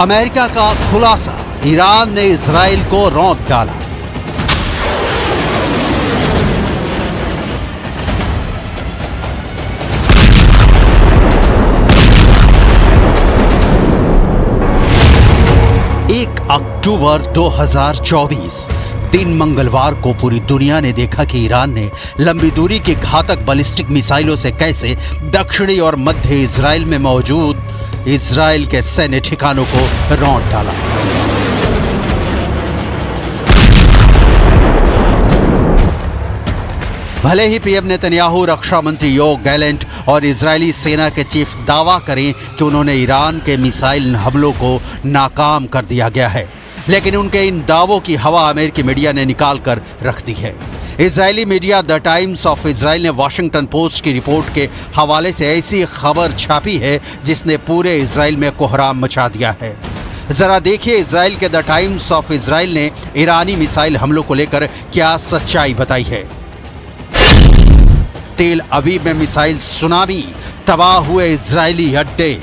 America का खुलासा, Iran ने इजराइल को रौंद डाला। अक्टूबर 2024 दिन मंगलवार को पूरी दुनिया ने देखा कि ईरान ने लंबी दूरी की घातक बैलिस्टिक मिसाइलों से कैसे दक्षिणी और मध्य इजराइल में मौजूद इजराइल के सैन्य ठिकानों को रौंद डाला। भले ही पीएम नेतन्याहू, रक्षा मंत्री योव गैलेंट और इजरायली सेना के चीफ दावा करें कि उन्होंने ईरान के मिसाइल हमलों को नाकाम कर दिया गया है, लेकिन उनके इन दावों की हवा अमेरिकी मीडिया ने निकाल कर रख दी है। Israeli media the times of Israel ने वॉशिंगटन पोस्ट की रिपोर्ट के हवाले से ऐसी खबर छापी है जिसने पूरे इजराइल में कोहराम मचा दिया है। जरा देखिए इजराइल के द टाइम्स ऑफ इजराइल ने ईरानी मिसाइल हमलों को लेकर क्या सच्चाई बताई है। तेल अवीव में मिसाइल सुनामी, तबाह हुए इजरायली अड्डे।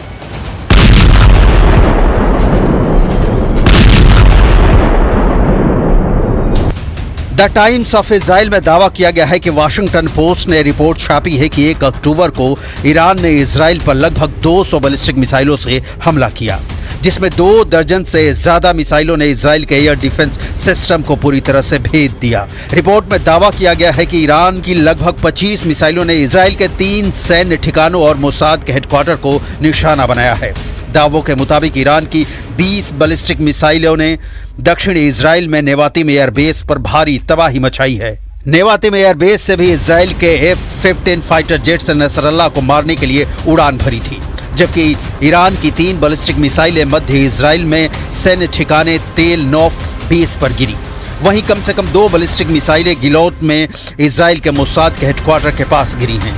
द टाइम्स ऑफ इजराइल में दावा किया गया है कि वाशिंगटन पोस्ट ने रिपोर्ट छापी है कि 1 अक्टूबर को ईरान ने इजराइल पर लगभग 200 बैलिस्टिक मिसाइलों से हमला किया, जिसमें 2 दर्जन से ज्यादा मिसाइलों ने इजराइल के एयर डिफेंस सिस्टम को पूरी तरह से भेद दिया। रिपोर्ट में दावा किया गया है कि ईरान की लगभग 25 मिसाइलों ने इजराइल के 3 सैन्य ठिकानों और मोसाद के हेडक्वार्टर को निशाना बनाया है। दावों के मुताबिक ईरान की 20 बैलिस्टिक मिसाइलों ने दक्षिणी इजराइल में नेवातिम एयरबेस पर भारी तबाही मचाई है। नेवातिम एयरबेस से भी इजराइल के F-15 फाइटर जेट्स ने नसरल्लाह को मारने के लिए उड़ान भरी थी, जबकि ईरान की 3 बैलिस्टिक मिसाइलें मध्य इजराइल में सैन्य ठिकाने तेल नौफ बेस पर गिरी। वहीं कम से कम 2 बैलिस्टिक मिसाइलें गिलोत में इजराइल के मोसाद के हेडक्वार्टर के पास गिरी हैं।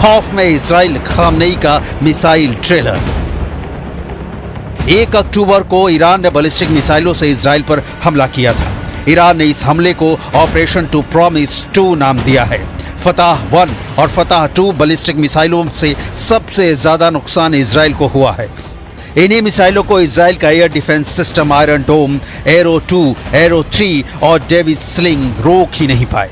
खौफ में इजराइल, खामनेई का मिसाइल ट्रेलर। 1 अक्टूबर को ईरान ने बैलिस्टिक मिसाइलों से इजराइल पर हमला किया था। ईरान ने इस हमले को ऑपरेशन टू प्रॉमिस 2 नाम दिया है। फतह 1 और फतह 2 बैलिस्टिक मिसाइलों से सबसे ज्यादा नुकसान इजराइल को हुआ है। इन्हीं मिसाइलों को इजराइल का एयर डिफेंस सिस्टम आयरन डोम, एरो 2, एरो 3 और डेविड स्लिंग रोक ही नहीं पाए।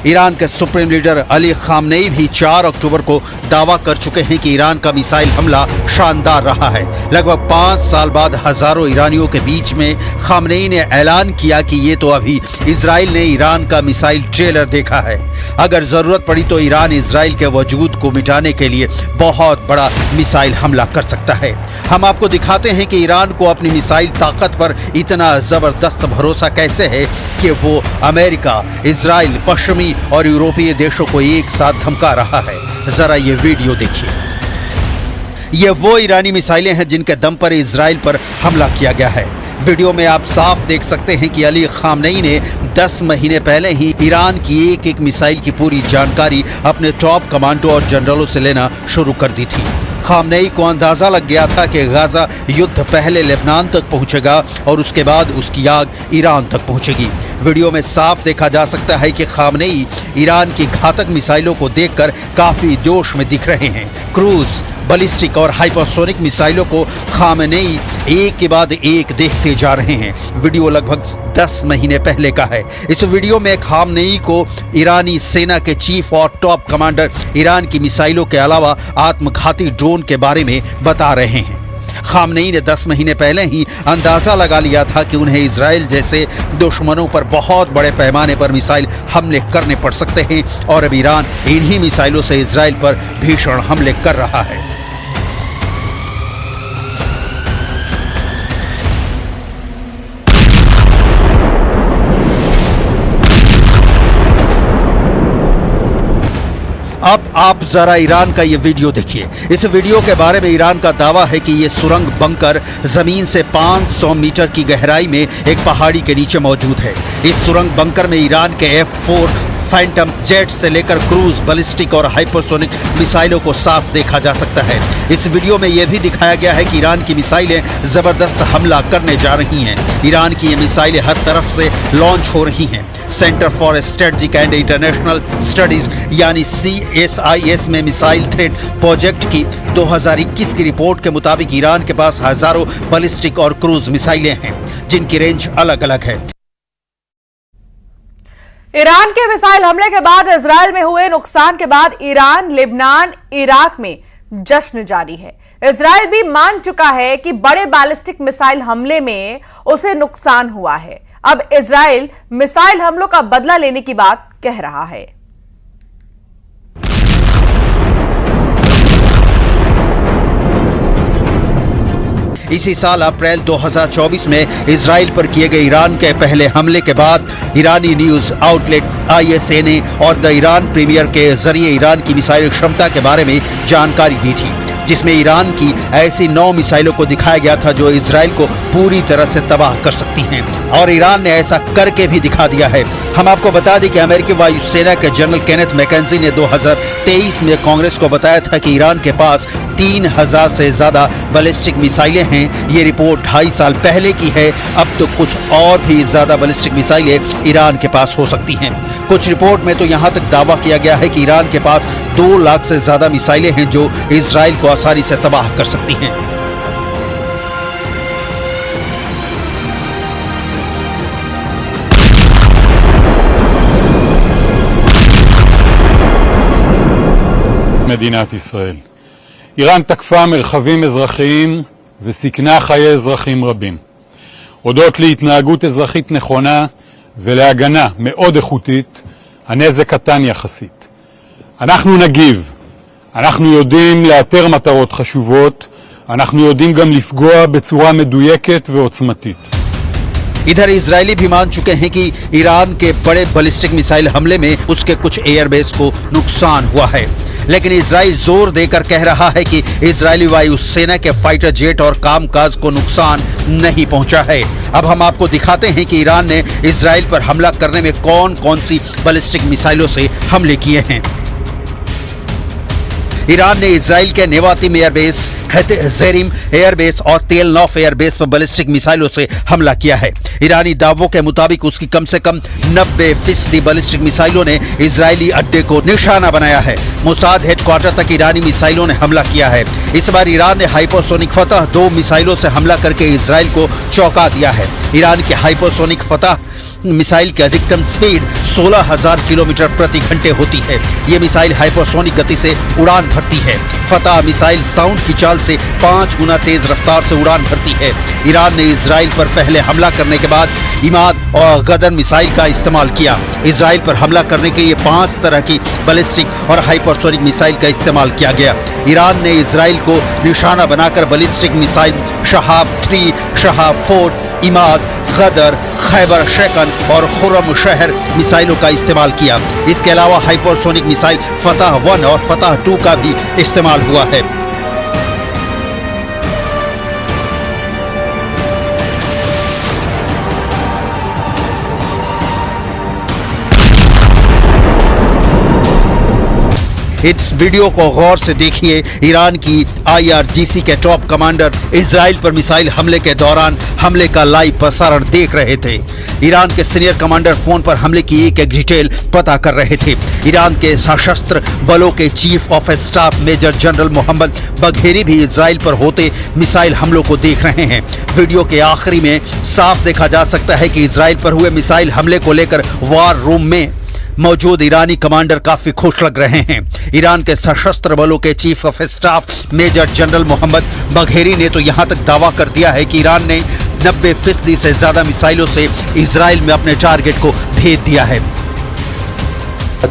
ईरान के सुप्रीम लीडर अली खामनेई भी 4 अक्टूबर को दावा कर चुके हैं कि ईरान का मिसाइल हमला शानदार रहा है। लगभग 5 साल बाद हजारों ईरानियों के बीच में खामनेई ने ऐलान किया कि ये तो अभी इजराइल ने ईरान का मिसाइल ट्रेलर देखा है। अगर जरूरत पड़ी तो ईरान इजराइल के वजूद को मिटाने के लिए बहुत बड़ा मिसाइल हमला कर सकता है। हम आपको दिखाते हैं कि ईरान को अपनी मिसाइल ताकत पर इतना जबरदस्त भरोसा कैसे है कि वो अमेरिका, इजराइल, पश्चिमी और यूरोपीय देशों को एक साथ धमका रहा है। जरा ये वीडियो देखिए। ये वो ईरानी मिसाइलें हैं जिनके दम पर इजराइल पर हमला किया गया है। वीडियो में आप साफ देख सकते हैं कि अली खामनेई ने 10 महीने पहले ही ईरान की एक मिसाइल की पूरी जानकारी अपने टॉप कमांडो और जनरलों से लेना शुरू कर दी थी। खामनेई को अंदाजा लग गया था कि गाजा युद्ध पहले लेबनान तक पहुंचेगा और उसके बाद उसकी आग ईरान तक पहुंचेगी। वीडियो में साफ देखा जा सकता है कि खामनेई ईरान की घातक मिसाइलों को देखकर काफी जोश में दिख रहे हैं। क्रूज, बैलिस्टिक और हाइपरसोनिक मिसाइलों को खामनेई एक के बाद एक देखते जा रहे हैं। वीडियो लगभग 10 महीने पहले का है। इस वीडियो में खामनेई को ईरानी सेना के चीफ और टॉप कमांडर ईरान की मिसाइलों के अलावा आत्मघाती ड्रोन के बारे में बता रहे हैं। खामनेई ने 10 महीने पहले ही अंदाजा लगा लिया था कि उन्हें इजराइल जैसे दुश्मनों पर बहुत बड़े पैमाने पर मिसाइल हमले करने पड़ सकते हैं और अब ईरान इन्हीं मिसाइलों से इजराइल पर भीषण हमले कर रहा है। अब आप जरा ईरान का ये वीडियो देखिए। इस वीडियो के बारे में ईरान का दावा है कि ये सुरंग बंकर जमीन से 500 मीटर की गहराई में एक पहाड़ी के नीचे मौजूद है। इस सुरंग बंकर में ईरान के F4 फैंटम जेट से लेकर क्रूज, बैलिस्टिक और हाइपरसोनिक मिसाइलों को साफ देखा जा सकता है। इस वीडियो में यह भी दिखाया गया है कि ईरान की मिसाइलें जबरदस्त हमला करने जा रही हैं। ईरान की ये मिसाइलें हर तरफ से लॉन्च हो रही हैं। Centre for strategic and international studies यानी CSIS में मिसाइल थ्रेट प्रोजेक्ट की 2021 की रिपोर्ट के मुताबिक ईरान के पास हजारों बैलिस्टिक और क्रूज मिसाइलें हैं जिनकी रेंज अलग अलग है। ईरान के मिसाइल हमले के बाद इजराइल में हुए नुकसान के बाद ईरान, लेबनान, इराक में जश्न जारी है। इजराइल भी मान चुका है कि बड़े बैलिस्टिक मिसाइल हमले में उसे नुकसान हुआ है। अब इजराइल मिसाइल हमलों का बदला लेने की बात कह रहा है। इसी साल अप्रैल 2024 में इजराइल पर किए गए ईरान के पहले हमले के बाद ईरानी न्यूज आउटलेट ISNA और द ईरान प्रीमियर के जरिए ईरान की मिसाइल क्षमता के बारे में जानकारी दी थी, जिसमें ईरान की ऐसी 9 मिसाइलों को दिखाया गया था जो इजराइल को पूरी तरह से तबाह कर सकती हैं और ईरान ने ऐसा करके भी दिखा दिया है। हम आपको बता दें कि अमेरिकी वायुसेना के जनरल केनेथ मैकेंजी ने 2023 में कांग्रेस को बताया था कि ईरान के पास 3000 से ज्यादा बैलिस्टिक मिसाइलें हैं। ये रिपोर्ट 2.5 साल पहले की है। अब तो कुछ और भी ज्यादा बैलिस्टिक मिसाइलें ईरान के पास हो सकती हैं। कुछ रिपोर्ट में तो यहां तक दावा किया गया है कि ईरान के पास 2 लाख से ज्यादा मिसाइलें हैं जो इजराइल को आसानी से तबाह कर सकती हैं। מדינת ישראל. איראן תקפה מרחבים אזרחיים וסיכנה חיי אזרחים רבים. הודות להתנהגות אזרחית נכונה ולהגנה מאוד איכותית, הנזק קטן יחסית. אנחנו נגיב. אנחנו יודעים לאתר מטרות חשובות, אנחנו יודעים גם לפגוע בצורה מדויקת ועוצמתית. इधर इजरायली भी मान चुके हैं कि ईरान के बड़े बैलिस्टिक मिसाइल हमले में उसके कुछ एयरबेस को नुकसान हुआ है, लेकिन इजराइल जोर देकर कह रहा है कि इजरायली वायुसेना के फाइटर जेट और कामकाज को नुकसान नहीं पहुंचा है। अब हम आपको दिखाते हैं कि ईरान ने इजराइल पर हमला करने में कौन कौन सी बैलिस्टिक मिसाइलों से हमले किए हैं। ईरान ने इजराइल के नेवातिम एयरबेस, हेतजेरिम एयरबेस और तेल नौफ एयरबेस पर बैलिस्टिक मिसाइलों से हमला किया है। ईरानी दावों के मुताबिक उसकी कम से कम 90% बैलिस्टिक मिसाइलों ने इजरायली अड्डे को निशाना बनाया है। मोसाद हेडक्वार्टर तक ईरानी मिसाइलों ने हमला किया है। इस बार ईरान ने हाइपरसोनिक फतह 2 मिसाइलों से हमला करके इजराइल को चौंका दिया है। ईरान के हाइपरसोनिक फतह मिसाइल की अधिकतम स्पीड 16,000 किलोमीटर प्रति घंटे होती है। ये मिसाइल हाइपरसोनिक गति से उड़ान भरती है। फतह मिसाइल साउंड की चाल से 5 गुना तेज रफ्तार से उड़ान भरती है। ईरान ने इजराइल पर पहले हमला करने के बाद इमाद और गदर मिसाइल का इस्तेमाल किया। इजराइल पर हमला करने के लिए 5 तरह की बैलिस्टिक और हाइपरसोनिक मिसाइल का इस्तेमाल किया गया। ईरान ने इजराइल को निशाना बनाकर बैलिस्टिक मिसाइल शहाब 3, शहाब 4, इमाद, गदर, खैबर शेकन और खुर्रम शहर मिसाइलों का इस्तेमाल किया। इसके अलावा हाइपरसोनिक मिसाइल फतह 1 और फतह 2 का भी इस्तेमाल हुआ है। इस वीडियो को गौर से देखिए। ईरान की IRGC के टॉप कमांडर इजराइल पर मिसाइल हमले के दौरान हमले का लाइव प्रसारण देख रहे थे। ईरान के सीनियर कमांडर फोन पर हमले की एक एक डिटेल पता कर रहे थे। ईरान के सशस्त्र बलों के chief of staff major general Mohammad Bagheri भी इजराइल पर होते मिसाइल हमलों को देख रहे हैं। वीडियो के आखिरी में साफ देखा जा सकता है कि इजराइल पर हुए मिसाइल हमले को लेकर वार रूम में मौजूद ईरानी कमांडर काफी खुश लग रहे हैं। ईरान के सशस्त्र बलों के chief of staff major general Mohammad Bagheri ने तो यहां तक दावा कर दिया है कि ईरान ने 90% से ज्यादा मिसाइलों से इजराइल में अपने टारगेट को भेज दिया है।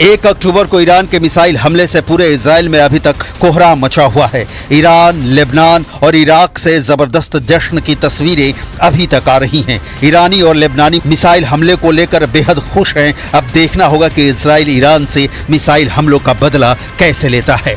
1 अक्टूबर को ईरान के मिसाइल हमले से पूरे इजराइल में अभी तक कोहराम मचा हुआ है। ईरान, लेबनान और इराक से जबरदस्त जश्न की तस्वीरें अभी तक आ रही हैं। ईरानी और लेबनानी मिसाइल हमले को लेकर बेहद खुश हैं। अब देखना होगा कि इजराइल ईरान से मिसाइल हमलों का बदला कैसे लेता है।